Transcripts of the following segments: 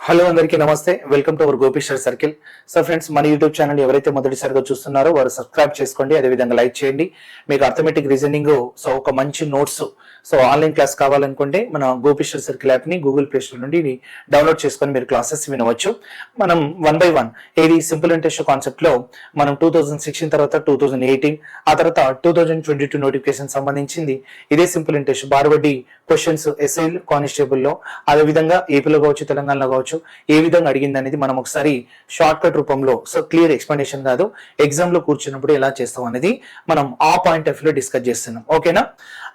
Hello అందరికీ నమస్తే. Welcome to our గోపిస్టర్ సర్కిల్. సో ఫ్రెండ్స్, మన యూట్యూబ్ ఛానల్ ఎవరైతే మొదటిసారిగా చూస్తున్నారో వారు సబ్స్క్రైబ్ చేసుకోండి, అదేవిధంగా లైక్ చేయండి. మీకు అర్థమెటిక్ రీజనింగ్ ఒక మంచి నోట్స్ ఆన్లైన్ క్లాస్ కావాలనుకుంటే మన గోపిస్టర్ సర్కిల్ యాప్ ని గూగుల్ ప్లే స్టోర్ నుండి డౌన్లోడ్ చేసుకొని మీరు క్లాసెస్ వినవచ్చు. మనం 1 by 1 ఏది సింపుల్ ఇంట్రెస్ట్ కాన్సెప్ట్ లో మనం 2016 తర్వాత 2018 ఆ తర్వాత 2022 నోటిఫికేషన్ సంబంధించింది ఇదే సింపుల్ ఇంట్రెస్ట్ బార్వడ్డీ క్వశ్చన్స్ ఎస్ఐల్ కానిస్టేబుల్ లో అదేవిధంగా ఏపీలో కావచ్చు, తెలంగాణలో కావచ్చు ఏ విధంగా అడిగింది అనేది మనం ఒకసారి షార్ట్ కట్ రూపంలో క్లియర్ ఎక్స్ప్లెనేషన్ కాదు, ఎగ్జామ్ లో కూర్చున్నప్పుడు ఎలా చేస్తాం అనేది మనం ఆ పాయింట్ ఆఫ్ లో డిస్కస్ చేస్తున్నాం. ఓకేనా?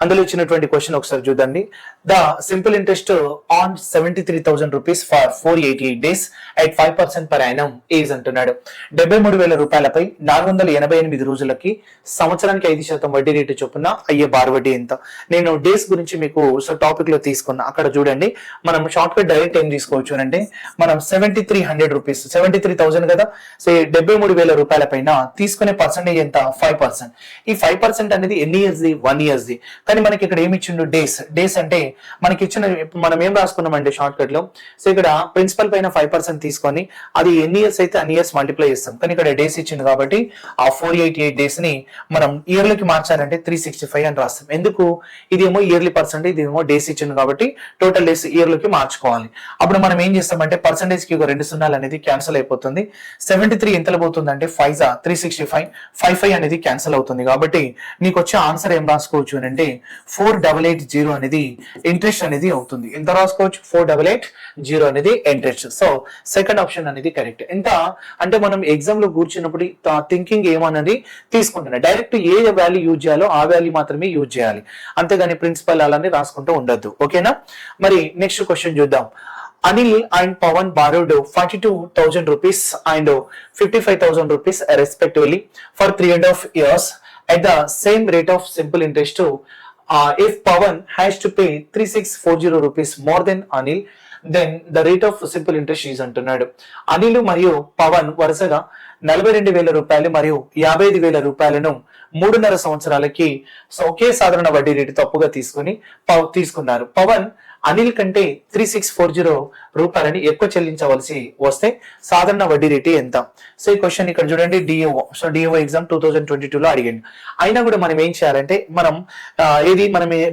అందులో ఇచ్చినటువంటి క్వశ్చన్ ఒకసారి చూడండి. The simple interest on 73,000 rupees for 488 days at 5% per annum is అంటున్నాడు. 73,000 రూపాయలపై 488 రోజులకి సంవత్సరానికి 5% వడ్డీ రేటు చొప్పున అయ్యే బార్ వడ్డీ ఎంత? నేను డేస్ గురించి మీకు టాపిక్ లో తీసుకున్నా. అక్కడ చూడండి, మనం షార్ట్ కట్ డైరెక్ట్ ఏం తీసుకోవచ్చు అంటే మనం 7300 రూపీస్ 73,000 కదా, సో 73,000 రూపాయల పైన తీసుకునే పర్సెంటేజ్ ఎంత? 5%. ఈ 5% అనేది ఎన్ని ఇయర్స్ ది? 1 years the. కానీ మనకి ఇక్కడ ఏమి ఇచ్చిండు? డేస్ అంటే మనకి ఇచ్చిన మనం ఏం రాసుకున్నామంటే షార్ట్ కట్ లో సో ఇక్కడ ప్రిన్సిపల్ పైన 5% తీసుకొని అది ఎన్ని ఇయర్స్ అయితే అన్ని ఇయర్స్ మల్టిప్లై చేస్తాం. కానీ ఇక్కడ డేస్ ఇచ్చింది కాబట్టి ఆ 488 డేస్ ని మనం ఇయర్లకి మార్చాలంటే 365 అని రాస్తాం. ఎందుకు? ఇది ఏమో ఇయర్లీ పర్సెంటేజ్, ఇది ఏమో డేస్ ఇచ్చింది కాబట్టి టోటల్ డేస్ ఇయర్లకి మార్చుకోవాలి. అప్పుడు మనం ఏం చేస్తామంటే పర్సెంటేజ్ కి 2 సున్నాలు అనేది క్యాన్సిల్ అయిపోతుంది. 73 ఎంతలో పోతుంది అంటే 5 365 55 అనేది క్యాన్సిల్ అవుతుంది. కాబట్టి నీకు వచ్చే ఆన్సర్ ఏం రాసుకోవచ్చు అంటే 4880 అనేది ఇంట్రెస్ట్ అనేది అవుతుంది. ఎంత రాసుకోవచ్చు? 4880 అనేది ఇంట్రెస్ట్. సో సెకండ్ ఆప్షన్ అనేది కరెక్ట్. ఎంత అంటే మనం ఎగ్జామ్ లో కూర్చున్నప్పుడు థింకింగ్ ఏమన్నది తీసుకుంటున్నా, డైరెక్ట్ ఏ వాల్యూ యూజ్ చేయాలో ఆ వాల్యూ మాత్రమే యూజ్ చేయాలి, అంతేగాని ప్రిన్సిపల్ అలానే రాసుకుంటూ ఉండొద్దు. ఓకేనా? మరి నెక్స్ట్ క్వశ్చన్ చూద్దాం. Anil and Pawan borrowed 42,000 rupees and 55,000 rupees respectively for 3.5 years at the same rate of simple interest. If Pawan has to pay 3640 rupees more than Anil, then the rate of simple interest is అంటున్నాడు. అనిల్ మరియు పవన్ వరుసగా 42,000 రూపాయలు మరియు 55,000 రూపాయలను 3.5 సంవత్సరాలకి ఒకే సాధారణ వడ్డీ rate తప్పుగా తీసుకున్నారు. పవన్ అనిల్ కంటే 3640 రూపాయలని ఎక్కువ చెల్లించవలసి వస్తే సాధారణ వడ్డీ రేటు ఎంత? సో ఈ క్వశ్చన్ ఇక్కడ చూడండి, డిఓ ఎగ్జామ్ 2022 లో అడిగింది. అయినా కూడా మనం ఏం చేయాలంటే మనం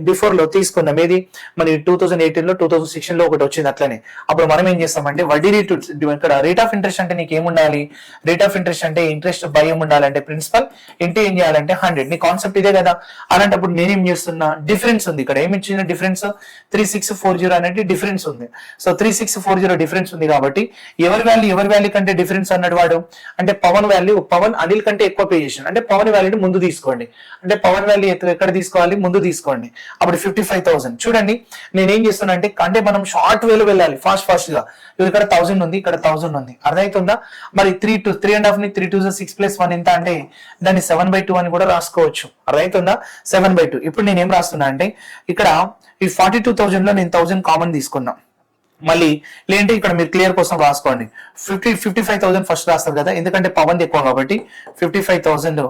బిఫోర్ లో తీసుకున్నాం, ఏది మన 2018 లో 2016 లో ఒకటి వచ్చింది అట్లనే. అప్పుడు మనం ఏం చేస్తామంటే వడ్డీ రేటు ఇక్కడ రేట్ ఆఫ్ ఇంట్రెస్ట్ అంటే నీకు ఏముండాలి? రేట్ ఆఫ్ ఇంట్రెస్ట్ అంటే ఇంట్రెస్ట్ బై ఏముండాలంటే ప్రిన్సిపల్ ఇంటే ఏం చేయాలంటే 100. నీ కాన్సెప్ట్ ఇదే కదా. అలాంటప్పుడు నేనేం చేస్తున్నా, డిఫరెన్స్ ఉంది ఇక్కడ. ఏమి ఇచ్చిన డిఫరెన్స్? 3640 అనేది డిఫరెన్స్ ఉంది. సో 3640 డిఫరెన్స్ ఉంది కాబట్టి ఎవరి వాల్యూ కంటే డిఫరెన్స్ అన్నాడు వాడు అంటే పవన్ అనిల్ కంటే ఎక్కువ పే చేసాడు అంటే పవన్ వాల్యూని ముందు తీసుకోండి. అంటే పవన్ వాల్యూ ఎక్కడ తీసుకోవాలి? ముందు తీసుకోండి. అప్పుడు 55,000. చూడండి నేనేం చేస్తున్నా అంటే మనం షార్ట్ వేలో వెళ్ళాలి, ఫాస్ట్ గా. ఇక్కడ 1000 ఉంది, ఇక్కడ 1000 ఉంది, అర్థమవుతుందా? మరి 3.5 ని 3 2 6 + 1 ఎంత అంటే దాన్ని 7/2 అని కూడా రాసుకోవచ్చు, అర్థమవుతుందా? 7/2. ఇప్పుడు నేను ఏం రాస్తున్నా అంటే ఇక్కడ ఈ 42,000 లో నేను 1000 కామన్ తీసుకున్నా. మళ్ళీ లేదంటే ఇక్కడ మీరు క్లియర్ కోసం రాసుకోండి, 55,000 ఫస్ట్ రాస్తారు కదా, ఎందుకంటే పవన్ ఎక్కువ కాబట్టి 55,000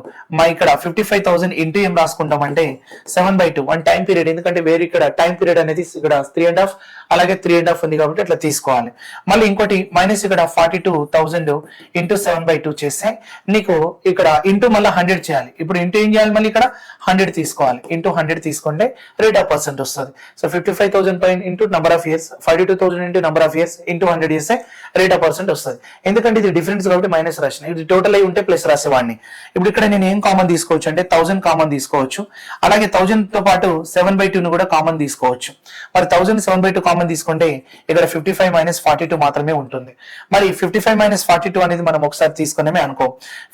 ఇక్కడ 55,000 ఇంటూ ఏం రాసుకుంటామంటే 7/2 1 టైం పీరియడ్. ఎందుకంటే వేరే ఇక్కడ టైం పీరియడ్ అనేది ఇక్కడ 3.5 అలాగే 3.5 ఉంది కాబట్టి అట్లా తీసుకోవాలి. మళ్ళీ ఇంకోటి మైనస్ ఇక్కడ 42,000 ఇంటూ 7/2 చేస్తే నీకు ఇక్కడ ఇంటూ మళ్ళీ 100 చేయాలి. ఇప్పుడు ఇంటూ ఏం చేయాలి? మళ్ళీ ఇక్కడ 100 తీసుకోవాలి. ఇంటూ 100 తీసుకుంటే రేట్ ఆఫ్ పర్సెంట్ వస్తుంది. సో 55,000 పైన into number of years, 42,000 into number of years into 100 చేస్తే రేట్ ఆఫ్ పర్సెంట్ వస్తుంది. ఎందుకంటే ఇది డిఫరెన్స్ కాబట్టి మైనస్ రాసిన, ఇది టోటల్ అయి ఉంటే ప్లస్ రాసేవాడిని. ఇప్పుడు ఇక్కడ నేను ఏం కామన్ తీసుకోవచ్చు అంటే 1000 కామన్ తీసుకోవచ్చు. అలాగే 1000 తో పాటు 7/2 కూడా కామన్ తీసుకోవచ్చు. మరి 1000 7/2 కామన్ తీసుకుంటే ఇక్కడ 55 - 42 మాత్రమే ఉంటుంది. మరి 55 - 42 అనేది మనం ఒకసారి తీసుకున్నామే అనుకో,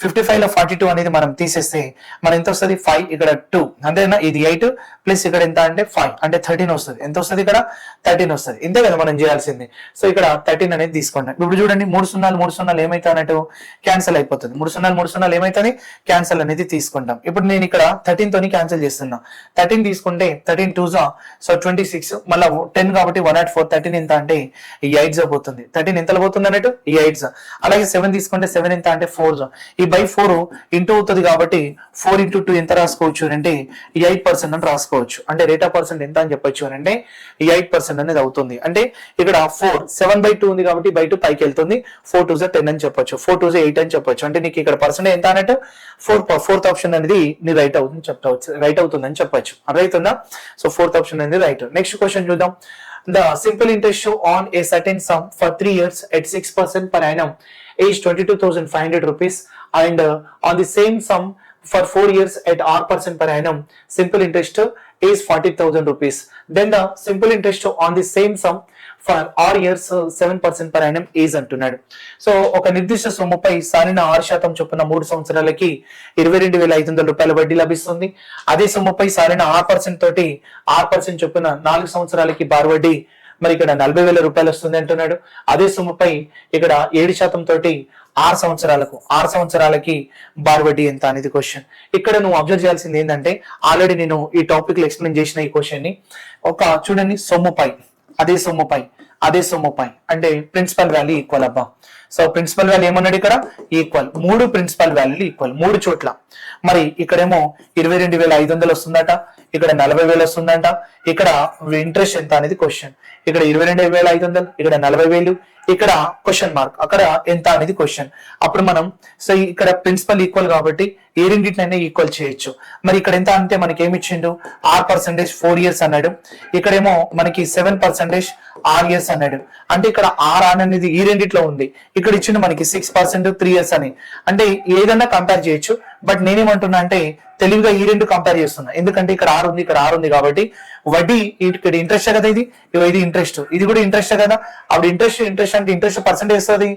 55 లో 42 అనేది మనం తీసేస్తే మన ఎంత వస్తుంది? 5, ఇక్కడ 2 అంతేనా? ఇది 8 ప్లస్ ఇక్కడ ఎంత అంటే 5 అంటే 13 వస్తుంది. ఎంత వస్తుంది? ఇక్కడ 13 వస్తుంది. ఇంతే కదా మనం చేయాల్సింది. సో ఇక్కడ 13 అనేది తీసుకుంటాం. ఇప్పుడు చూడండి 3 సున్నాలు ఏమైతే అన్నట్టు క్యాన్సిల్ అయిపోతుంది. 3 సున్నాలు ఏమైతుంది? క్యాన్సిల్ అనేది తీసుకుంటాం. ఇప్పుడు నేను ఇక్కడ 13 తోని క్యాన్సిల్ చేస్తున్నా. 13 తీసుకుంటే 13 2 సో 26 మళ్ళీ 10 కాబట్టి 104. 13 ఎంత అంటే 8 పోతుంది. 13 ఎంతలో పోతుంది అన్నట్టు 8. అలాగే 7 తీసుకుంటే 7 ఎంత అంటే 4. ఈ బై 4 ఇంటూ అవుతుంది కాబట్టి 4 × 2 ఎంత రాసుకోవచ్చు అంటే 8% అని రాసుకోవచ్చు. అంటే రేట్ ఆఫ్ పర్సెంట్ ఎంత అని చెప్పొచ్చు అంటే 8% అనేది అవుతుంది. అంటే ఇక్కడ 4 7/2 ఉంది కాబట్టి బై 2 పైకి వెళ్తుంది 4 2 10 అని చెప్పొచ్చు 4 2 8 అని చెప్పొచ్చు అంటే నీకు ఇక్కడ పర్సెంటేజ్ ఎంత అన్నట్టు 4th ఆప్షన్ అనేది నీ రైట్ అవుతుంది చెప్పవచ్చు రైట్ అవుతుందని చెప్పొచ్చు అర్థమవుతుందా సో 4th ఆప్షన్ అనేది రైట్ నెక్స్ట్ క్వశ్చన్ చూద్దాం the simple interest on a certain sum for 3 years at 6% per annum is 22,500 rupees and on the same sum for 4 years at r% per annum simple interest is 40,000 rupees then the simple interest on the same sum for r years 7% per annum is అంటున్నాడు so ఒక నిర్దిష్ట సొమ్ముపై సాలిన 6% చొప్పున 3 సంవత్సరాలకి 22,500 రూపాయల వడ్డీ లభిస్తుంది అదే సొమ్ముపై సాలిన 6% తోటి 6% చొప్పున 4 సంవత్సరాలకి బార్ వడ్డీ మరి ఇక్కడ 40,000 రూపాయలు వస్తుంది అంటున్నాడు అదే సొమ్ముపై ఇక్కడ 7% తోటి 6 సంవత్సరాలకి బార్ వడ్డీ ఎంత అనేది క్వశ్చన్ ఇక్కడ నువ్వు అబ్జర్వ్ చేయాల్సింది ఏంటంటే ఆల్రెడీ నేను ఈ టాపిక్ లో ఎక్స్ప్లెయిన్ చేసిన ఈ క్వశ్చన్ ని ఒక చూడండి సొమ్ముపై అదే సొమ్ముపై అంటే ప్రిన్సిపల్ వాల్యూ ఈక్వల్ అబ్బా సో ప్రిన్సిపల్ వాల్యూ ఏమన్నాడు ఇక్కడ ఈక్వల్ 3 ప్రిన్సిపల్ వాల్యూలు ఈక్వల్ 3 చోట్ల మరి ఇక్కడేమో 22,500 వస్తుందట ఇక్కడ 40,000 వస్తుందంట ఇక్కడ ఇంట్రెస్ట్ ఎంత అనేది క్వశ్చన్ ఇక్కడ 22,500 ఇక్కడ 40,000 ఇక్కడ క్వశ్చన్ మార్క్ అక్కడ ఎంత అనేది క్వశ్చన్ అప్పుడు మనం సో ఇక్కడ ప్రిన్సిపల్ ఈక్వల్ కాబట్టి ఏ రెండింటినైనా ఈక్వల్ చేయొచ్చు మరి ఇక్కడ ఎంత అంటే మనకి ఏమి ఇచ్చిండు r% 4 years అన్నాడు ఇక్కడేమో మనకి 7% r years అన్నాడు అంటే ఇక్కడ r అనేది ఈ రెండిట్లో ఉంది ఇక్కడ ఇచ్చిండు మనకి 6% 3 years అని అంటే ఏదైనా కంపేర్ చేయొచ్చు బట్ నేనేమంటున్నా అంటే తెలివిగా ఈ రెండు కంపేర్ చేస్తున్నా ఎందుకంటే ఇక్కడ ఆర్ ఉంది కాబట్టి వడ్డీ ఇక్కడ ఇంట్రెస్ట్ కదా ఇది ఇంట్రెస్ట్ ఇది కూడా ఇంట్రెస్ట్ కదా అప్పుడు ఇంట్రెస్ట్ అంటే ఇంట్రెస్ట్ పర్సెంటేజ్ వస్తుంది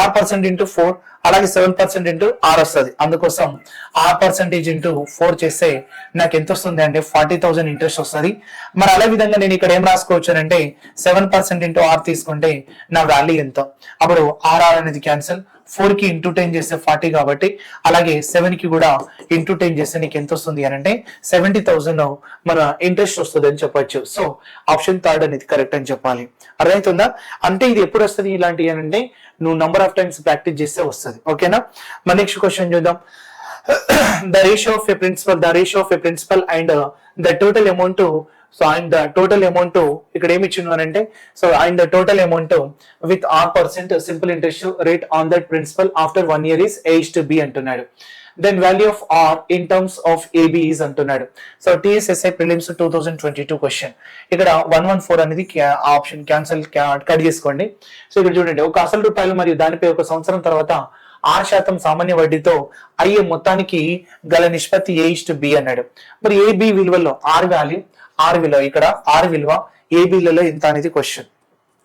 r% ఇంటూ 4 అలాగే 7% ఇంటూ r వస్తుంది అందుకోసం r% ఇంటూ 4 చేస్తే నాకు ఎంత వస్తుంది అంటే 40,000 ఇంట్రెస్ట్ వస్తుంది మరి అదే విధంగా నేను ఇక్కడ ఏం రాసుకోవచ్చు అంటే 7% ఇంటూ r తీసుకుంటే నా వాల్యూ ఎంత అప్పుడు r అనేది క్యాన్సిల్ 4 కి ఇంటూ 10 చేస్తే 40 కాబట్టి అలాగే 7 కి కూడా ఇంటూ 10 చేస్తే నీకు ఎంత వస్తుంది అని అంటే 70,000 మన ఇంట్రెస్ట్ వస్తుంది అని చెప్పొచ్చు సో ఆప్షన్ 3 అనేది కరెక్ట్ అని చెప్పాలి అర్థమవుతుందా అంటే ఇది ఎప్పుడు వస్తుంది ఇలాంటివి అని అంటే నువ్వు నంబర్ ఆఫ్ టైమ్స్ ప్రాక్టీస్ చేస్తే వస్తుంది ఓకేనా మన నెక్స్ట్ క్వశ్చన్ చూద్దాం the ratio of a principal and the total amount so and the total amount ఇక్కడ ఏమి ఇచ్చిండు అని అంటే so and the total amount with r% simple interest rate on that principal after 1 year is A/B అంటున్నాడు then value of r in terms of AB is అంటున్నాడు so TSSI prelims 2022 question ఇక్కడ 114 అనేది option cancel cut చేసుకోండి so ఇక్కడ చూడండి ఒక అసలు రూపాయలు మరియు దానిపై ఒక సంవత్సరం తర్వాత 6% సామాన్య వడ్డీతో అయ్యే మొత్తానికి గల నిష్పత్తి A/B అన్నాడు మరి AB విలువలో R విలువ ఇక్కడ R విలువ AB లలో ఎంత అనేది క్వశ్చన్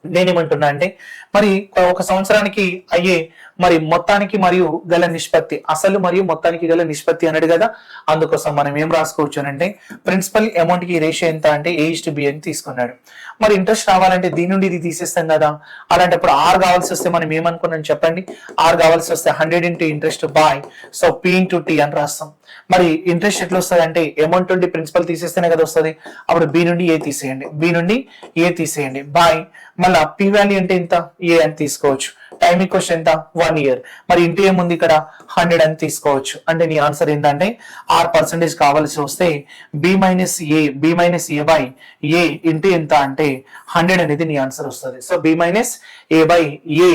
నేనేమంటున్నా అంటే మరి ఒక సంవత్సరానికి అయ్యే మరి మొత్తానికి మరియు గల నిష్పత్తి అసలు మరియు మొత్తానికి గల నిష్పత్తి అన్నాడు కదా అందుకోసం మనం ఏం రాసుకోవచ్చు అంటే ప్రిన్సిపల్ అమౌంట్ కి రేషియో ఎంత అంటే A/B అని తీసుకున్నాడు మరి ఇంట్రెస్ట్ రావాలంటే దీని నుండి ఇది తీసేస్తాం కదా అలాంటప్పుడు R కావాల్సి వస్తే మనం ఏమనుకున్నాం చెప్పండి R కావాల్సి వస్తే 100 into interest by so P into T అని రాస్తాం మరి ఇంట్రెస్ట్ ఎట్లా వస్తుంది అంటే అమౌంట్ నుండి ప్రిన్సిపల్ తీసేస్తేనే కదా వస్తుంది అప్పుడు B నుండి ఏ తీసేయండి బై మళ్ళా P వాల్యూ అంటే ఎంత ఏ అని తీసుకోవచ్చు టైం ఈక్వెషన్ ఎంత 1 year మరి ఇంటూ ఏముంది ఇక్కడ 100 అని తీసుకోవచ్చు అంటే నీ ఆన్సర్ ఏంటంటే r% కావాల్సి వస్తే B minus A by A into ఎంత అంటే 100 అనేది నీ ఆన్సర్ వస్తుంది so B minus A by A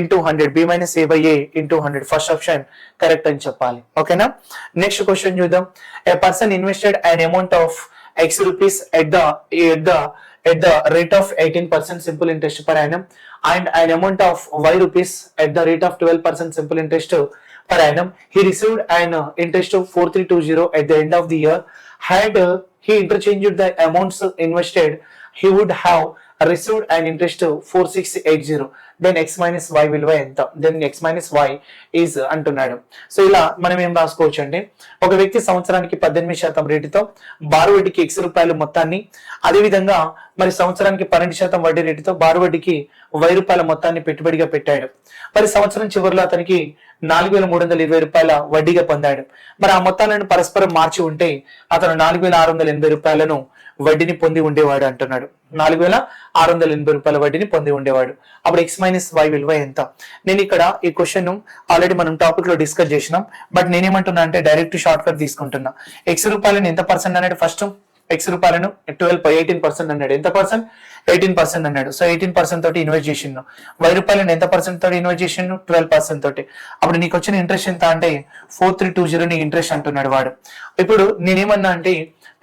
into 100 B minus A by A into 100 first option correct అని చెప్పాలి ఓకేనా నెక్స్ట్ క్వశ్చన్ చూద్దాం a person invested an amount of X rupees at the rate of 18% simple interest per annum and an amount of Y rupees at the rate of 12% simple interest per annum. He received an interest of 4320 at the end of the year. Had he interchanged the amounts invested, he would have received an interest of 4680. Then x minus y విలువ ఎంత then x minus y is అంటున్నాడు so ఇలా మనం ఏం రాసుకోవచ్చు అంటే ఒక వ్యక్తి సంవత్సరానికి 18% రేటుతో బారు వడ్డీకి x రూపాయలు మొత్తాన్ని అదే విధంగా మరి సంవత్సరానికి 12% వడ్డీ రేటుతో బారు వడ్డీకి y రూపాయల మొత్తాన్ని పెట్టుబడిగా పెట్టాడు మరి సంవత్సరం చివరిలో అతనికి 4,320 రూపాయల వడ్డీగా పొందాడు మరి ఆ మొత్తాలను పరస్పరం మార్చి ఉంటే అతను 4,680 రూపాయలను వడ్డీని పొంది ఉండేవాడు అంటున్నాడు 4,680 రూపాయల వడ్డీని పొంది ఉండేవాడు అప్పుడు x మైనస్ y విలువ ఎంత నేను ఇక్కడ ఈ క్వశ్చన్ ఆల్రెడీ మనం టాపిక్ లో డిస్కస్ చేసినాం బట్ నేనేమంటున్నా అంటే డైరెక్ట్ షార్ట్ కట్ తీసుకుంటున్నా x రూపాయలను ఎంత పర్సెంట్ అన్నాడు ఫస్ట్ x రూపాయలను 18% అన్నాడు ఎంత పర్సెంట్ 18% అన్నాడు. సో 18% తోటి ఇన్వెస్ట్ చేసిండు. 1000 ఎంత పర్సెంట్ తోటి ఇన్వెస్ట్ చేసిండు? 12% తోటి. అప్పుడు నీకు వచ్చిన ఇంట్రెస్ట్ ఎంత అంటే 4320 నీ ఇంట్రెస్ట్ అంటున్నాడు వాడు. ఇప్పుడు నేనేమన్నా అంటే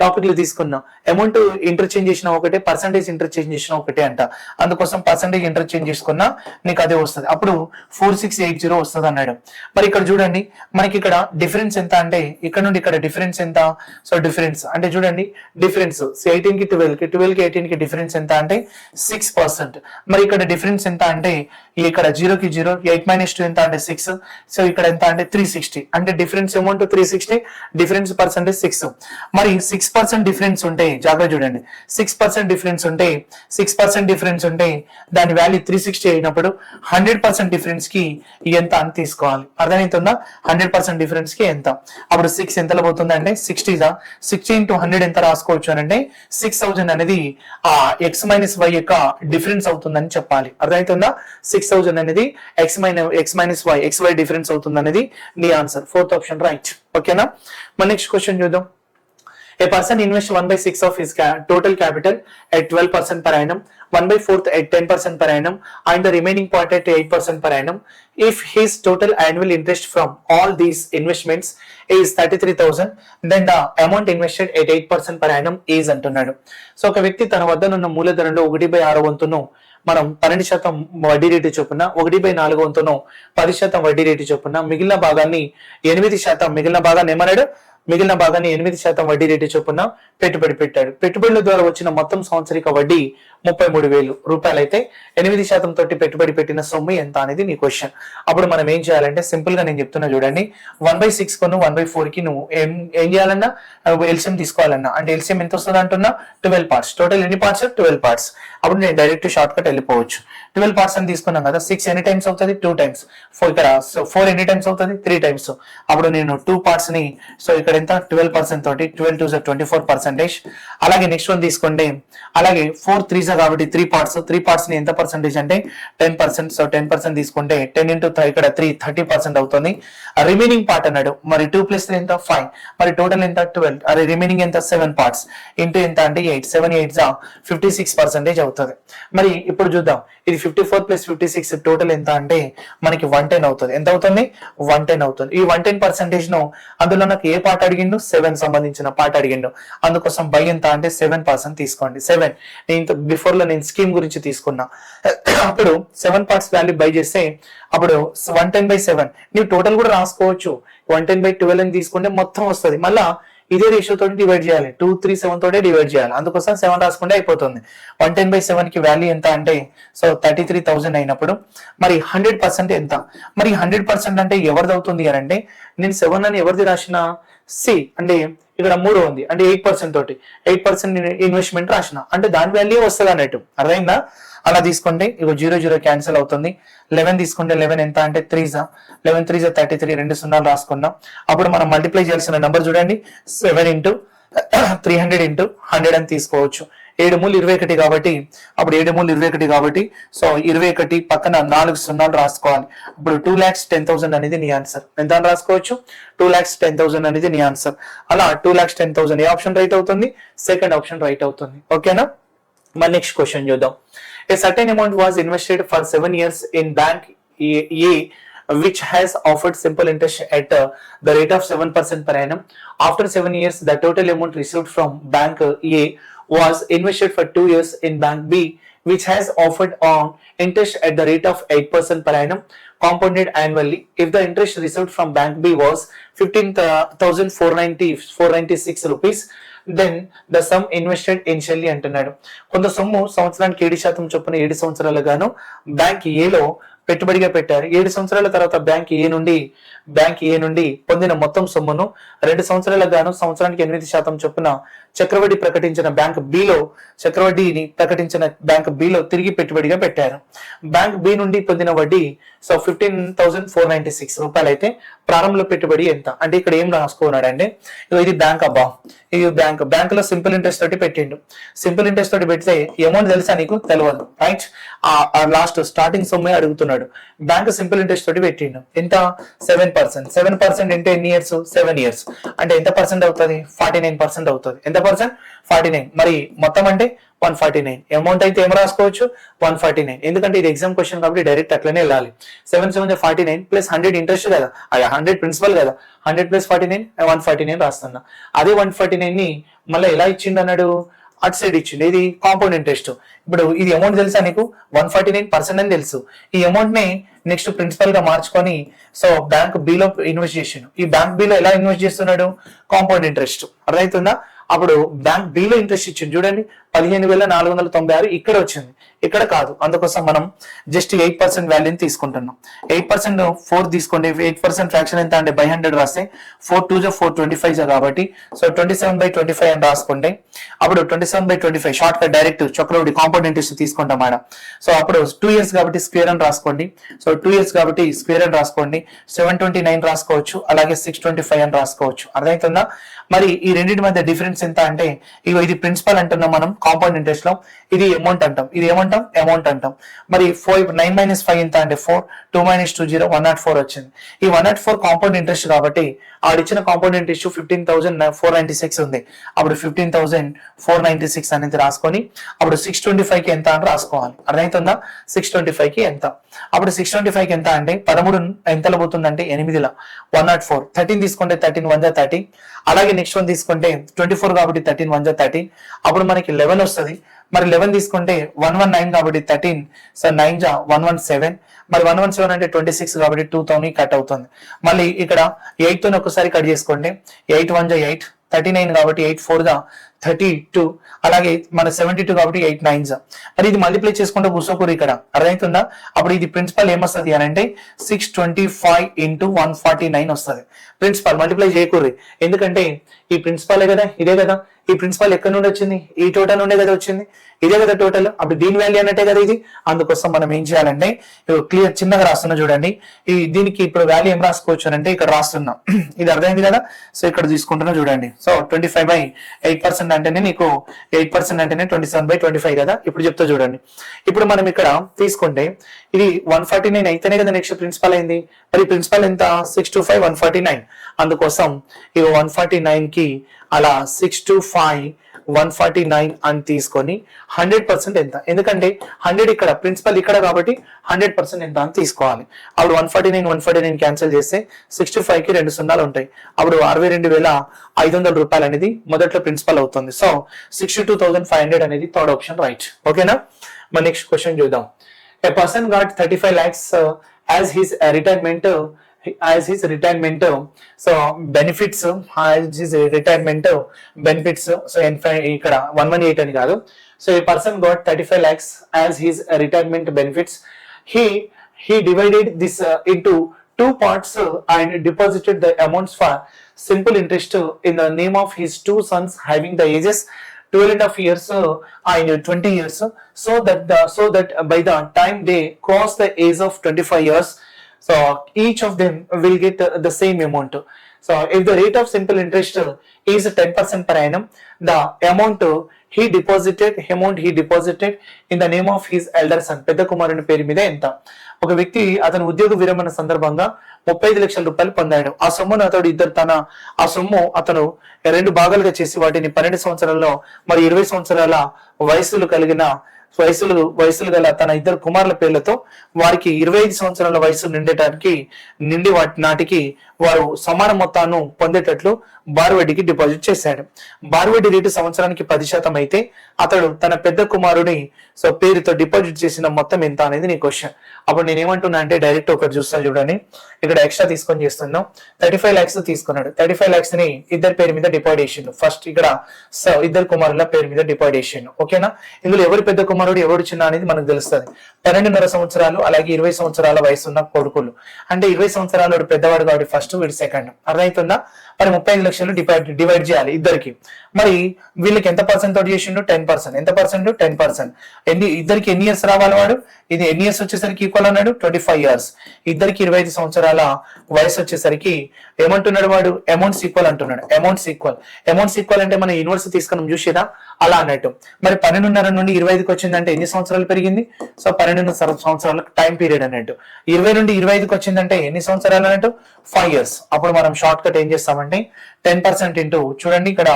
టాపిక్లు తీసుకున్నా, అమౌంట్ ఇంటర్చేంజ్ చేసిన ఒకటే, పర్సంటేజ్ ఇంటర్చేంజ్ చేసిన ఒకటే అంట. అందుకోసం పర్సంటేజ్ ఇంటర్చేంజ్ చేసుకున్నా నీకు అదే వస్తుంది. అప్పుడు 4680 వస్తుంది అన్నాడు. మరి ఇక్కడ చూడండి, మనకి ఇక్కడ డిఫరెన్స్ ఎంత అంటే ఇక్కడ నుండి ఇక్కడ డిఫరెన్స్ ఎంత? సో డిఫరెన్స్ అంటే చూడండి, డిఫరెన్స్ 18 కి 12 కి 12 కి 18 కి డిఫరెన్స్ ఎంత అంటే 6%. మరి ఇక్కడ డిఫరెన్స్ ఎంత అంటే ఇక్కడ 0 కి 0, 8 - 2 ఎంత అంటే 6. సో ఇక్కడ ఎంత అంటే 360. అంటే డిఫరెన్స్ అమౌంట్ 360, డిఫరెన్స్ పర్సంటేజ్ 6. మరి 6% డిఫరెన్స్ ఉంటే జాగ్రత్త చూడండి, 6% డిఫరెన్స్ ఉంటే 6% డిఫరెన్స్ ఉంటే దాని వాల్యూ 360 అయినప్పుడు 100% డిఫరెన్స్ కి ఎంత అని తీసుకోవాలి. అర్థమవుతుందా? 100% డిఫరెన్స్ కి ఎంత? అప్పుడు 6 ఎంతలో పోతుంది అంటే 60 into 100 ఎంత రాసుకోవచ్చు అని అంటే 6000 అనేది ఆ x - y యొక్క డిఫరెన్స్ అవుతుందని చెప్పాలి. అర్థమవుతుందా? 6000 అనేది x - y xy డిఫరెన్స్ అవుతుంది అనేది నీ ఆన్సర్. 4th option right. ఓకేనా? మన నెక్స్ట్ క్వశ్చన్ చూద్దాం. A person invests 1/6 of his total capital at 12% per annum, 1/4 at 10% per annum, and the remaining part at 8% per annum. If his total annual interest from all these investments is 33,000, then the amount invested at 8% per annum is అంటున్నాడు. So ఒక వ్యక్తి తన వద్ద ఉన్న మూలధనంలో 1/6 వంతును మనం 12% వడ్డీ rate చొప్పున, 1/4 వంతును 10% వడ్డీ రేటు చొప్పున, మిగిలిన భాగాన్ని 8%, మిగిలిన భాగాన్ని ఏమన్నాడు? మిగిలిన భాగాన్ని 8% వడ్డీ రేటు చొప్పున పెట్టుబడి పెట్టాడు. పెట్టుబడుల ద్వారా వచ్చిన మొత్తం సంవత్సరిక వడ్డీ 33,000 రూపాయలు అయితే 8% తోటి పెట్టుబడి పెట్టిన సొమ్ము ఎంత అనేది నీ క్వశ్చన్. అప్పుడు మనం ఏం చేయాలంటే సింపుల్ గా నేను చెప్తున్నా చూడండి, 1/6 కొను 1/4 కి నువ్వు ఏం చేయాలన్నా ఎల్సిఎం తీసుకోవాలన్నా. అంటే ఎల్సిఎం ఎంత వస్తుంది అంటున్నా? 12 పార్ట్స్. టోటల్ ఎన్ని పార్ట్స్? 12 పార్ట్స్. అప్పుడు నేను డైరెక్ట్ షార్ట్ కట్ వెళ్ళిపోవచ్చు. 12 పార్ట్స్ అని తీసుకున్నాం కదా, 6 ఎన్ని టైమ్స్ అవుతుంది? 2 టైమ్స్. ఇక్కడ 4 ఎన్ని టైమ్స్ అవుతుంది? 3 టైమ్స్. అప్పుడు నేను 2 పార్ట్స్ ని, సో ఇక్కడ ఎంత? 12% తోటి 12 to 24%. అలాగే నెక్స్ట్ వన్ తీసుకోండి, అలాగే 4 3s కాబట్టి 3 పార్ట్స్. 3 పార్ట్స్ ని ఎంత పర్సెంటేజ్ అంటే 10%. సో 10% తీసుకుంటే 10 into 3 ఇక్కడ 3 30% అవుతుంది. రిమైనింగ్ పార్ట్ అన్నాడు. మరి 2 + 3 ఎంత? 5. మరి టోటల్ ఎంత? 12. అరే రిమైనింగ్ ఎంత? 7 పార్ట్స్. ఇంటూ ఎంత అంటే 8. 7 8 56% అవుతుంది. మరి ఇప్పుడు చూద్దాం, ఇది 54 + 56 టోటల్ ఎంత అంటే మనకి 110 అవుతుంది. ఎంత అవుతుంది? 110 అవుతుంది. ఈ 110% ను అందులో నాకు ఏ పార్ట్ అడిగిండు? 7 సంబంధించిన పార్ట్ అడిగిండు. అందుకోసం బై ఎంత అంటే 7% తీసుకోండి. 7 నేను బిఫోర్ లో నేను స్కీమ్ గురించి తీసుకున్నా. అప్పుడు 7 పార్ట్స్ వాల్యూ బై చేస్తే అప్పుడు 110/7 నీవు టోటల్ కూడా రాసుకోవచ్చు. 110/12 అని తీసుకుంటే మొత్తం వస్తుంది. మళ్ళా ఇదే రేషియో తోటి డివైడ్ చేయాలి. 2 3 7 తోటే డివైడ్ చేయాలి. అందుకోసం 7 రాసుకుంటే అయిపోతుంది. 110/7 కి వాల్యూ ఎంత అంటే సో 33,000 అయినప్పుడు మరి 100% ఎంత? మరి 100% అంటే ఎవరిది అవుతుంది అని అంటే నేను 7 అని ఎవరిది రాసిన? సి అంటే ఇక్కడ 3 ఉంది అంటే 8% తోటి 8% ఇన్వెస్ట్మెంట్ రాసిన అంటే దాని వాల్యూ వస్తుంది అన్నట్టు. అర్థమైందా? అలా తీసుకుంటే ఇక 0 0 క్యాన్సిల్ అవుతుంది. 11 తీసుకుంటే 11 ఎంత అంటే 3s 11 3s 33 2 సున్నాలు రాసుకున్నాం. అప్పుడు మనం మల్టిప్లై చేయాల్సిన నెంబర్ చూడండి, 7 into 300 into 100 అని తీసుకోవచ్చు. 7 మూలు 21 కాబట్టి అప్పుడు 7 మూలు 21 కాబట్టి సో 21 పక్కన 4 సున్నాలు రాసుకోవాలి. అప్పుడు 2,10,000 అనేది నీ ఆన్సర్. ఎంత అని రాసుకోవచ్చు? 2,10,000 అనేది నీ ఆన్సర్. అలా 2,10,000 ఏ ఆప్షన్ రైట్ అవుతుంది? సెకండ్ ఆప్షన్ రైట్ అవుతుంది. ఓకేనా? మన నెక్స్ట్ క్వశ్చన్ చూద్దాం. A certain amount was invested for 7 years in bank A, which has offered simple interest at the rate of 7% per annum. After 7 years, the total amount received from bank A was invested for 2 years in bank B, which has offered on interest at the rate of 8% per annum, compounded annually. If the interest received from bank B was 15,496 rupees, then the sum invested initially అంటున్నాడు. కొంత సొమ్ము సంవత్సరానికి 7% చొప్పున 7 సంవత్సరాలు గాను bank ఏలో పెట్టుబడిగా పెట్టారు. 7 సంవత్సరాల తర్వాత బ్యాంక్ ఏ నుండి పొందిన మొత్తం సొమ్మును 2 సంవత్సరాలకు గాను సంవత్సరానికి 8% చొప్పున చక్రవడ్డీ ప్రకటించిన బ్యాంక్ బిలో తిరిగి పెట్టుబడిగా పెట్టారు. బ్యాంక్ బి నుండి పొందిన వడ్డీ సో 15,496 రూపాయలు అయితే ప్రారంభంలో పెట్టుబడి ఎంత అంటే ఇక్కడ ఏం రాసుకున్నాడు అంటే ఇది బ్యాంక్ అబ్బా, ఇది బ్యాంక్ లో సింపుల్ ఇంట్రెస్ట్ తోటి పెట్టిండు. సింపుల్ ఇంట్రెస్ట్ తోటి పెడితే అమౌంట్ తెలుసా నీకు? తెలియదు. రైట్? లాస్ట్ స్టార్టింగ్ సొమ్మే అడుగుతున్నాడు. బ్యాంక్ సింపుల్ ఇంట్రెస్ట్ తోటి పెట్టిండు. ఎంత? 7%. 7% అంటే ఎన్ని ఇయర్స్? 7 ఇయర్స్. అంటే ఎంత పర్సెంట్ అవుతుంది? 49% అవుతుంది. ఎంత పర్సెంట్? 49. మరి మొత్తం అంటే 149. అమౌంట్ అయితే ఏం రాసుకోవచ్చు 149, ఎందుకంటే ఇది ఎగ్జామ్ క్వశ్చన్ కాబట్టి డైరెక్ట్ అట్లనే వెళ్ళాలి. 7 7 49 ప్లస్ 100 ఇంట్రెస్ట్ కదా, 100 ప్రిన్సిపల్ కదా, 100 ప్లస్ 49 149 రాస్తున్నా. అదే 149 ని మళ్ళీ ఎలా ఇచ్చిండు అన్నాడు, అటు సైడ్ ఇచ్చిండు, ఇది కాంపౌండ్ ఇంట్రెస్ట్. ఇప్పుడు ఇది అమౌంట్ తెలుసా నీకు, 149% అని తెలుసు. ఈ అమౌంట్ ని నెక్స్ట్ ప్రిన్సిపల్ గా మార్చుకొని సో బ్యాంక్ బిలో ఇన్వెస్ట్ చేసిండు. ఈ బ్యాంక్ బిలో ఎలా ఇన్వెస్ట్ చేస్తున్నాడు, కాంపౌండ్ ఇంట్రెస్ట్. అర్థమవుతుందా? అప్పుడు బ్యాంక్ బిలో ఇంట్రెస్ట్ ఇచ్చింది చూడండి, 15,496 ఇక్కడ వచ్చింది, ఇక్కడ కాదు. అందుకోసం మనం జస్ట్ 8% వాల్యూని తీసుకుంటున్నాం. 8% 4 తీసుకోండి. 8% ఫ్రాక్షన్ ఎంత అంటే 100 రాస్తే 4 2 425 కాబట్టి సో 27/25 అని రాసుకుంటే అప్పుడు 27/25 షార్ట్ కట్ డైరెక్ట్ చక్రవడ్డీ కాంపౌండ్ ఇంట్రెస్ట్ తీసుకుంటాం మేడం. సో అప్పుడు 2 years కాబట్టి స్క్వేర్ అని రాసుకోండి. సో 2 years కాబట్టి స్క్వేర్ అని రాసుకోండి. 729 రాసుకోవచ్చు, అలాగే 625 అని రాసుకోవచ్చు. అర్థమవుతుందా? మరి ఈ రెండింటి మధ్య డిఫరెన్స్ ఎంత అంటే ఇగో ఇది ప్రిన్సిపల్ అంటున్నాం మనం కాంపౌండ్ ఇంట్రెస్ట్ లో, ఇది అమౌంట్ అంటాం. ఇది ఏమంటాం, అమౌంట్ అంటాం. మరి 9 - 5 ఎంత అంటే 4, 2 - 2 0 104 వచ్చింది. ఈ 104 కాంపౌండ్ ఇంట్రెస్ట్ కాబట్టి ఆడిచ్చిన కాంపౌండ్ ఇంట్రెస్ట్ 15,496 ఉంది. అప్పుడు 15,496 అనేది రాసుకొని అప్పుడు 625 కి ఎంత అని రాసుకోవాలి. అర్థమవుతుందా? 625 కి ఎంత, అప్పుడు 625 కి ఎంత అంటే 13 ఎంతలో పోతుందంటే 8ల 104. 13 తీసుకుంటే 13 1 30. అలాగే నెక్స్ట్ వన్ తీసుకుంటే 24 కాబట్టి 13 1 30. అప్పుడు మనకి 11 వస్తుంది. మరి 11 తీసుకుంటే 119 కాబట్టి 13 సో 9 117. మరి 117 అంటే 26 కాబట్టి 2,000 కట్ అవుతుంది. మళ్ళీ ఇక్కడ 8 తో ఒకసారి కట్ చేసుకోండి. 8 1 8, 39 కాబట్టి 8 4 32. అలాగే మన 72 కాబట్టి 8 9. మరి ఇది మల్టిప్లై చేసుకుంటే కూర్చోకూరు ఇక్కడ. అర్థమవుతుందా? అప్పుడు ఇది ప్రిన్సిపల్ ఏమొస్తుంది అని అంటే 625 × 149 వస్తుంది. ప్రిన్సిపల్ మల్టిప్లై చేయకూర్రి, ఎందుకంటే ఈ ప్రిన్సిపలే కదా, ఇదే కదా. ఈ ప్రిన్సిపల్ ఎక్కడి నుండి వచ్చింది, ఈ టోటల్ నుండే కదా వచ్చింది, ఇదే కదా టోటల్. అప్పుడు దీని వాల్యూ అన్నట్టే కదా ఇది. అందుకోసం మనం ఏం చేయాలంటే క్లియర్ చిన్నగా రాస్తున్నా చూడండి. ఈ దీనికి ఇప్పుడు వాల్యూ ఏం రాసుకోవచ్చు అంటే ఇక్కడ రాస్తున్నా. ఇది అర్థమైంది కదా. సో ఇక్కడ తీసుకుంటున్నా చూడండి. సో 25/8% అంటేనే నీకు 8% అంటేనే 27/25 కదా. ఇప్పుడు చెప్తా చూడండి. ఇప్పుడు మనం ఇక్కడ తీసుకుంటే ఇది 149 అయితేనే కదా నెక్స్ట్ ప్రిన్సిపల్ అయింది. మరి ప్రిన్సిపల్ ఎంత, 625 149. అందుకోసం ఈ 149 కి అలా 625 149 అని తీసుకొని 100% ఎంత, ఎందుకంటే 100 ఇక్కడ ప్రిన్సిపల్ ఇక్కడ కాబట్టి 100% ఎంత అని తీసుకోవాలి. అప్పుడు 149 క్యాన్సిల్ చేస్తే 65 కి 2 సున్నాలు ఉంటాయి. అప్పుడు 62,500 రూపాయలు అనేది మొదట్లో ప్రిన్సిపల్ అవుతుంది. సో 62,500 అనేది థర్డ్ ఆప్షన్ రైట్. ఓకేనా? మన నెక్స్ట్ క్వశ్చన్ చూద్దాం. A person got 35 lakhs as his retirement so benefits as his retirement benefits. So ఇక్కడ 118 అని కాదు. So a person got 35 lakhs as his retirement benefits. He divided this into 2 parts and deposited the amounts for simple interest in the name of his 2 sons having the ages 12.5 years and 20 years, so that by the time they cross the age of 25 years, so each of them will get the same amount. So if the rate of simple interest is 10% per annum, the amount he deposited in the name of his elder son, పెద్ద కుమారుని పేరు మీద ఎంత. ఒక వ్యక్తి అతను ఉద్యోగ విరమణ సందర్భంగా 35 లక్షల రూపాయలు పొందాడు. ఆ సొమ్మును ఆ సొమ్ము అతను 2 భాగాలుగా చేసి వాటిని 12 సంవత్సరాల్లో మరి 20 సంవత్సరాల వయసులు గల తన 2 కుమారుల పేర్లతో వారికి 25 సంవత్సరాల వయసు నిండి వాటి నాటికి వారు సమాన మొత్తాన్ని పొందేటట్లు బారువడ్డీకి డిపాజిట్ చేశాడు. బారువడ్డీ రేటు సంవత్సరానికి 10% అయితే అతడు తన పెద్ద కుమారుని పేరుతో డిపాజిట్ చేసిన మొత్తం ఎంత అనేది నీ క్వశ్చన్. అప్పుడు నేను ఏమంటున్నా అంటే డైరెక్ట్ ఒకటి చూస్తా చూడండి. ఇక్కడ ఎక్స్ట్రా తీసుకొని చేస్తున్నాం. 35 lakhs తీసుకున్నాడు. 35 lakhs ని ఇద్దరు పేరు మీద డిపాజిట్ చేసిండు. ఫస్ట్ ఇక్కడ 2 కుమారుల పేరు మీద డిపాజిట్ చేసిండు. ఓకేనా? ఇందులో ఎవరు పెద్ద కుమారుడు ఎవరు చిన్న అనేది మనకు తెలుస్తుంది. 12.5 సంవత్సరాలు అలాగే 20 సంవత్సరాల వయసు ఉన్న కొడుకులు. అంటే 20 సంవత్సరాలు పెద్దవాడు కాబట్టి ఫస్ట్, వీడు సెకండ్. అర్థమవుతుందా? మరి 35 లక్షలు డివైడ్ చేయాలి ఇద్దరికి. మరి వీళ్ళకి ఎంత పర్సెంట్ తోటి చేసిండు, 10%. ఎంత పర్సెంట్, 10%. ఇద్దరికి ఎన్ని ఇయర్స్ రావాలి వాడు, ఇది ఎన్ని ఇయర్స్ వచ్చేసరికి ఈక్వల్ అన్నాడు, 25 years. ఇద్దరికి 25 సంవత్సరాల వయసు వచ్చేసరికి ఏమంటున్నాడు వాడు, అమౌంట్స్ ఈక్వల్ అంటున్నాడు. అమౌంట్స్ ఈక్వల్ అంటే మన యూనివర్సిటీ తీసుకున్నాం చూసిరా, అలా అన్నట్టు. మరి 12.5 నుండి 25కి వచ్చిందంటే ఎన్ని సంవత్సరాలు పెరిగింది, సో 12 12 సంవత్సరాల టైం పీరియడ్ అన్నట్టు. 20 నుండి 25కి వచ్చిందంటే ఎన్ని సంవత్సరాలు అన్నట్టు 5 years. అప్పుడు మనం షార్ట్ కట్ ఏం చేస్తామంటే 10% ఇంటూ చూడండి ఇక్కడ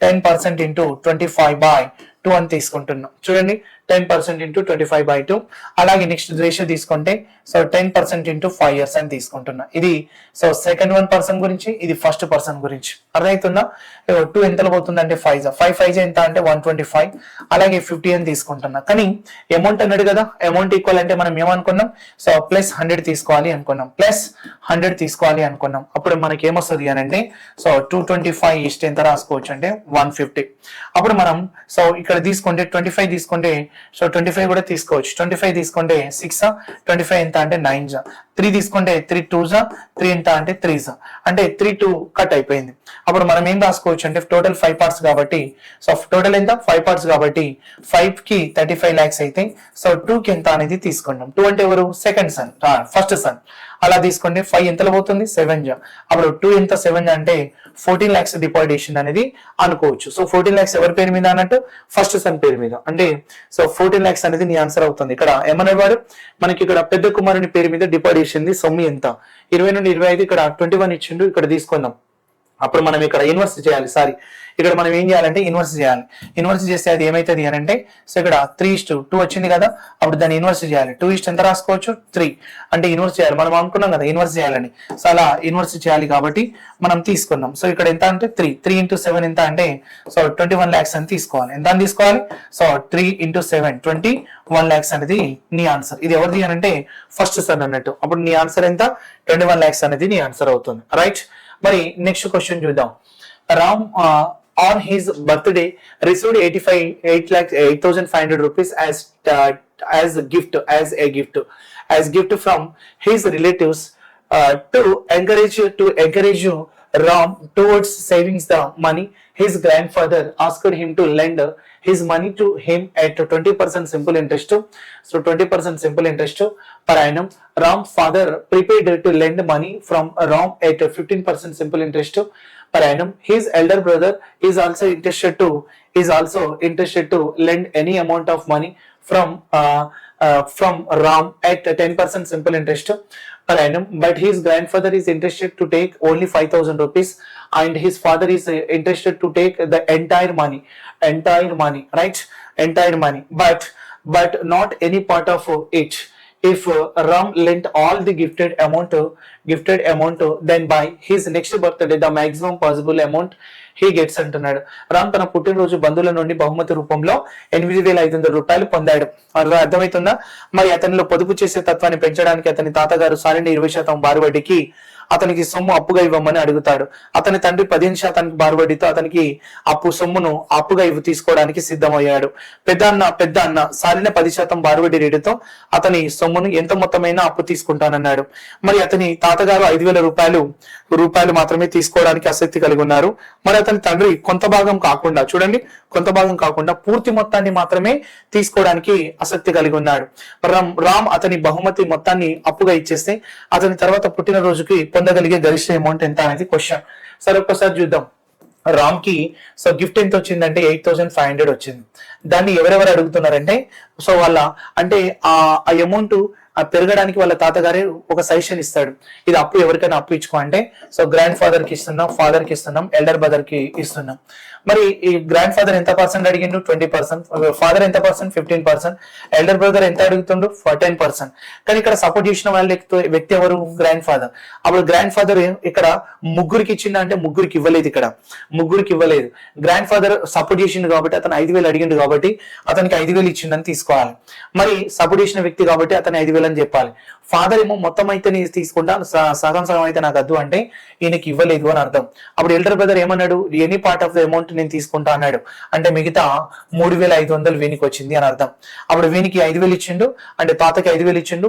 10% ఇంటూ 25/2 అని తీసుకుంటున్నాం. చూడండి 10% ఇంటూ 25/2. అలాగే నెక్స్ట్ రేషియో తీసుకుంటే సో 10% ఇంటూ 5 years అని తీసుకుంటున్నా. ఇది సో సెకండ్ 1% గురించి, ఇది ఫస్ట్ పర్సన్ గురించి. అర్థమవుతుందా? 2 ఎంతలో పోతుందంటే 5 ఎంత అంటే 125. అలాగే 50 అని తీసుకుంటున్నా. కానీ అమౌంట్ అన్నాడు కదా, అమౌంట్ ఈక్వల్ అంటే మనం ఏమనుకున్నాం, సో ప్లస్ 100 తీసుకోవాలి అనుకున్నాం, ప్లస్ 100 తీసుకోవాలి అనుకున్నాం. అప్పుడు మనకి ఏమొస్తుంది అని అంటే సో 225 ఇష్ట ఎంత రాసుకోవచ్చు అంటే 150. అప్పుడు మనం సో ఇక్కడ తీసుకుంటే 25 తీసుకుంటే సో 25 కూడా తీసుకోవచ్చు. 25 తీసుకుంటే 6, 25 ఎంత అంటే 9, 3 తీసుకుంటే 3 2s, 3 ఎంత అంటే 3s, అంటే 3 2 కట్ అయిపోయింది. అప్పుడు మనం ఏం రాసుకోవచ్చు అంటే టోటల్ 5 parts కాబట్టి సో టోటల్ ఎంత 5 parts కాబట్టి 5 కి 35 lakhs అయితే సో 2 కి ఎంత అనేది తీసుకుంటాం. 2 అంటే ఎవరు, సెకండ్ సన్, ఫస్ట్ సన్. అలా తీసుకుంటే 5 ఎంతలో పోతుంది 7. అప్పుడు 2 ఎంత 7 అంటే 14 lakhs డిపాజిటేషన్ అనేది అనుకోవచ్చు. సో 14 lakhs ఎవరి పేరు మీద అన్నట్టు, ఫస్ట్ సన్ పేరు మీద. అంటే సో 14 lakhs అనేది నీ ఆన్సర్ అవుతుంది. ఇక్కడ ఏమన్నాడు వాడు, మనకి ఇక్కడ పెద్ద కుమారుని పేరు మీద డిపాజిటేషన్ సొమ్ము ఎంత 20 నుండి 25, ఇక్కడ 21 ఇచ్చిండు, ఇక్కడ తీసుకుందాం. అప్పుడు మనం ఇక్కడ ఇన్వర్స్ చేయాలి. సారీ, ఇక్కడ మనం ఏం చేయాలంటే ఇన్వర్స్ చేయాలి. ఇన్వర్స్ చేస్తే అది ఏమైతుంది అని అంటే సో ఇక్కడ 3:2 వచ్చింది కదా, అప్పుడు దాన్ని ఇన్వర్స్ చేయాలి. 2 ఎంత రాసుకోవచ్చు 3, అంటే ఇన్వర్స్ చేయాలి. మనం అనుకున్నాం కదా ఇన్వర్స్ చేయాలని, సో అలా ఇన్వర్స్ చేయాలి కాబట్టి మనం తీసుకున్నాం. సో ఇక్కడ ఎంత అంటే 3 into 7 ఎంత అంటే సో 21 lakhs అని తీసుకోవాలి. ఎంత అని తీసుకోవాలి, సో 3 into 7 21 lakhs అనేది నీ ఆన్సర్. ఇది ఎవరిది అని అంటే ఫస్ట్ సన్ అన్నట్టు. అప్పుడు నీ ఆన్సర్ ఎంత 21 lakhs అనేది నీ ఆన్సర్ అవుతుంది. రైట్. మరి నెక్స్ట్ క్వశ్చన్ చూద్దాం. Ram on his birthday received 8,500 rupees as a gift from his relatives to encourage Ram towards savings the money. His grandfather asked him to lend his money to him at 20% simple interest. So 20% simple interest per annum. Ram's father prepared to lend money from Ram at 15% simple interest per annum. His elder brother is also interested to lend any amount of money from Ram at 10% simple interest per annum, but his grandfather is interested to take only 5,000 rupees and his father is interested to take the entire money, right? Entire money, but not any part of it. If Ram lent all the gifted amount, then by his next birthday the maximum possible amount he gets అంటున్నాడు. రామ్ తన పుట్టినరోజు బంధువుల నుండి బహుమతి రూపంలో 8,500 రూపాయలు పొందాడు. అర్థమవుతుందా? మరి అతనిలో పొదుపు చేసే తత్వాన్ని పెంచడానికి అతని తాతగారు సాలిని 20% బారు వడ్డీకి అతనికి సొమ్ము అప్పుగా ఇవ్వమని అడుగుతాడు. అతని తండ్రి 15% బారు వడ్డీతో అతనికి సొమ్మును అప్పుగా తీసుకోవడానికి సిద్ధమయ్యాడు. పెద్ద అన్న సాలిన 10% బారు వడ్డీ రేటుతో అతని సొమ్మును ఎంత మొత్తమైనా అప్పు తీసుకుంటానన్నాడు. మరి అతని తాతగారు 5,000 రూపాయలు మాత్రమే తీసుకోవడానికి ఆసక్తి కలిగి ఉన్నారు. మరి అతని తండ్రి కొంత భాగం కాకుండా పూర్తి మొత్తాన్ని మాత్రమే తీసుకోవడానికి ఆసక్తి కలిగి ఉన్నాడు. రామ్ అతని బహుమతి మొత్తాన్ని అప్పుగా ఇచ్చేస్తే అతని తర్వాత పుట్టినరోజుకి పొందగలిగే గరిష్ట అమౌంట్ ఎంత అనేది క్వశ్చన్. సరే ఒక్కసారి చూద్దాం. రామ్ కి సో గిఫ్ట్ ఎంత వచ్చిందంటే 8,500 వచ్చింది. దాన్ని ఎవరెవరు అడుగుతున్నారంటే సో వాళ్ళ అంటే ఆ అమౌంట్ పెరగడానికి వాళ్ళ తాతగారే ఒక సజెషన్ ఇస్తాడు. ఇది అప్పు ఎవరికైనా అప్పు ఇచ్చుకో అంటే సో గ్రాండ్ ఫాదర్ కి ఇస్తున్నాం, ఫాదర్ కి ఇస్తున్నాం, ఎల్డర్ బ్రదర్ కి ఇస్తున్నాం. మరి ఈ గ్రాండ్ ఫాదర్ ఎంత పర్సెంట్ అడిగిండు 20%, ఫాదర్ ఎంత పర్సెంట్ 15%, ఎల్డర్ బ్రదర్ ఎంత అడుగుతుండు 10%. కానీ ఇక్కడ సపోర్ట్ చేసిన వాళ్ళ వ్యక్తి ఎవరు, గ్రాండ్ ఫాదర్. అప్పుడు గ్రాండ్ ఫాదర్ ఇక్కడ ముగ్గురికి ఇచ్చిండు అంటే ముగ్గురికి ఇవ్వలేదు. గ్రాండ్ ఫాదర్ సపోర్ట్ చేసిండు కాబట్టి అతను 5,000 అడిగిండు కాబట్టి అతనికి 5,000 ఇచ్చిండని తీసుకోవాలి. మరి సపోర్ట్ చేసిన వ్యక్తి కాబట్టి అతను 5,000 అని చెప్పాలి. ఫాదర్ ఏమో మొత్తం అయితే నేను తీసుకుంటా, సగం అయితే నాకు వద్దు అంటే ఈయనకి ఇవ్వలేదు అని అర్థం. అప్పుడు ఎల్డర్ బ్రదర్ ఏమన్నాడు, any part of the amount నేను తీసుకుంటా అన్నాడు. అంటే మిగతా 3,500 వీనికి వచ్చింది అని అర్థం. అప్పుడు వీనికి 5,000 ఇచ్చిండు, అంటే తాతకి 5,000 ఇచ్చిండు,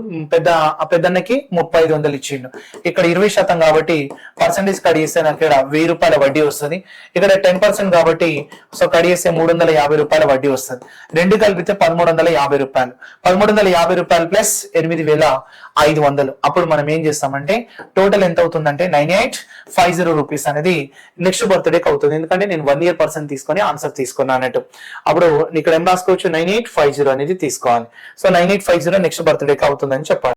పెద్దన్నకి 3,500 ఇచ్చిండు. ఇక్కడ 20% కాబట్టి పర్సెంటేజ్ కట్ చేస్తే నాకు ఇక్కడ 1,000 రూపాయల వడ్డీ వస్తుంది. ఇక్కడ 10% కాబట్టి సో కట్ చేస్తే 350 రూపాయల వడ్డీ వస్తుంది. రెండు కలిపితే 1,350 రూపాయలు. 1,350 రూపాయలు ప్లస్ 8 8,500. అప్పుడు మనం ఏం చేస్తామంటే టోటల్ ఎంత అవుతుందంటే 9850 రూపీస్ అనేది నెక్స్ట్ బర్త్డేకి అవుతుంది. ఎందుకంటే నేను 1 year పర్సన్ తీసుకొని ఆన్సర్ తీసుకున్నాను అన్నట్టు. అప్పుడు ఇక్కడ ఏం రాసుకోవచ్చు 9850 అనేది తీసుకోవాలి. సో 9850 నెక్స్ట్ బర్త్డేకి అవుతుందని చెప్పాలి.